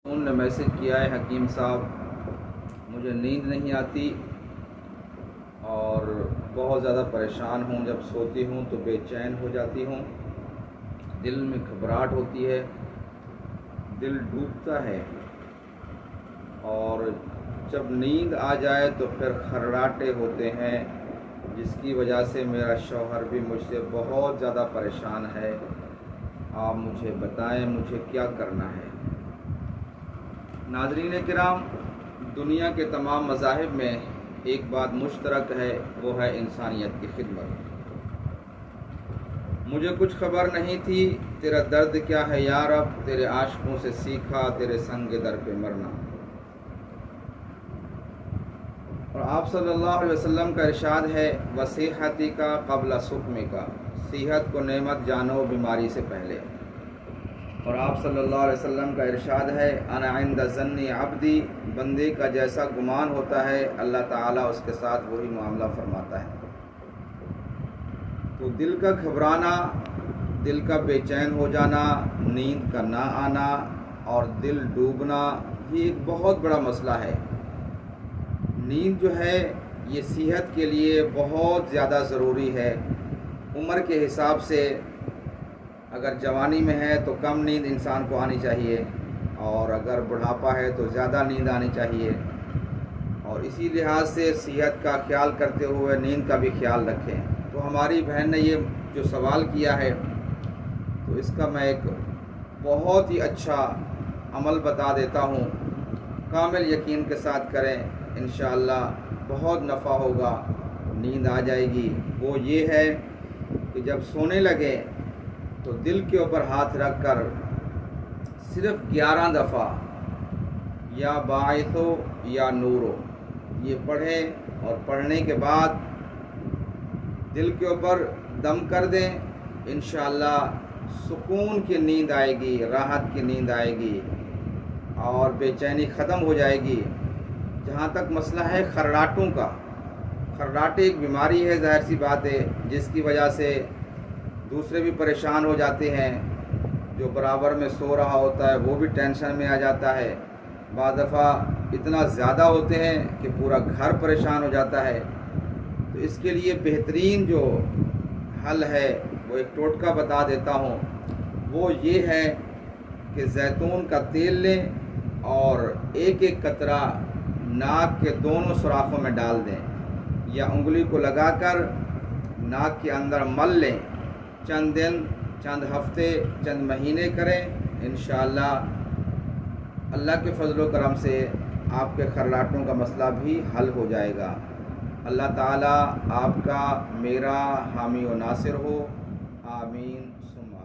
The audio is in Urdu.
انہوں نے میسج کیا ہے حکیم صاحب مجھے نیند نہیں آتی اور بہت زیادہ پریشان ہوں، جب سوتی ہوں تو بے چین ہو جاتی ہوں، دل میں گھبراہٹ ہوتی ہے، دل ڈوبتا ہے اور جب نیند آ جائے تو پھر خرراٹے ہوتے ہیں، جس کی وجہ سے میرا شوہر بھی مجھ سے بہت زیادہ پریشان ہے۔ آپ مجھے بتائیں مجھے کیا کرنا ہے۔ ناظرین کرام، دنیا کے تمام مذاہب میں ایک بات مشترک ہے، وہ ہے انسانیت کی خدمت۔ مجھے کچھ خبر نہیں تھی، تیرا درد کیا ہے یا رب، تیرے عاشقوں سے سیکھا تیرے سنگ در پہ مرنا۔ اور آپ صلی اللہ علیہ وسلم کا ارشاد ہے وصیحتی کا قبل سقمی کا، صحت کو نعمت جانو بیماری سے پہلے۔ اور آپ صلی اللہ علیہ وسلم کا ارشاد ہے انا عند ظن عبدی، بندے کا جیسا گمان ہوتا ہے اللہ تعالیٰ اس کے ساتھ وہی معاملہ فرماتا ہے۔ تو دل کا گھبرانا، دل کا بے چین ہو جانا، نیند کا نہ آنا اور دل ڈوبنا، یہ ایک بہت بڑا مسئلہ ہے۔ نیند جو ہے یہ صحت کے لیے بہت زیادہ ضروری ہے۔ عمر کے حساب سے اگر جوانی میں ہے تو کم نیند انسان کو آنی چاہیے، اور اگر بڑھاپا ہے تو زیادہ نیند آنی چاہیے، اور اسی لحاظ سے صحت کا خیال کرتے ہوئے نیند کا بھی خیال رکھیں۔ تو ہماری بہن نے یہ جو سوال کیا ہے تو اس کا میں ایک بہت ہی اچھا عمل بتا دیتا ہوں، کامل یقین کے ساتھ کریں، انشاءاللہ بہت نفع ہوگا، نیند آ جائے گی۔ وہ یہ ہے کہ جب سونے لگے تو دل کے اوپر ہاتھ رکھ کر صرف 11 دفعہ یا باعثو یا نورو یہ پڑھیں، اور پڑھنے کے بعد دل کے اوپر دم کر دیں، انشاءاللہ سکون کی نیند آئے گی، راحت کی نیند آئے گی اور بے چینی ختم ہو جائے گی۔ جہاں تک مسئلہ ہے خرراٹوں کا، خرراٹے ایک بیماری ہے، ظاہر سی بات ہے، جس کی وجہ سے دوسرے بھی پریشان ہو جاتے ہیں، جو برابر میں سو رہا ہوتا ہے وہ بھی ٹینشن میں آ جاتا ہے، بعض دفعہ اتنا زیادہ ہوتے ہیں کہ پورا گھر پریشان ہو جاتا ہے۔ تو اس کے لیے بہترین جو حل ہے وہ ایک ٹوٹکا بتا دیتا ہوں، وہ یہ ہے کہ زیتون کا تیل لیں اور ایک ایک قطرہ ناک کے دونوں سوراخوں میں ڈال دیں، یا انگلی کو لگا کر ناک کے اندر مل لیں، چند دن، چند ہفتے، چند مہینے کریں، انشاءاللہ اللہ کے فضل و کرم سے آپ کے خرراٹوں کا مسئلہ بھی حل ہو جائے گا۔ اللہ تعالیٰ آپ کا میرا حامی و ناصر ہو، آمین ثم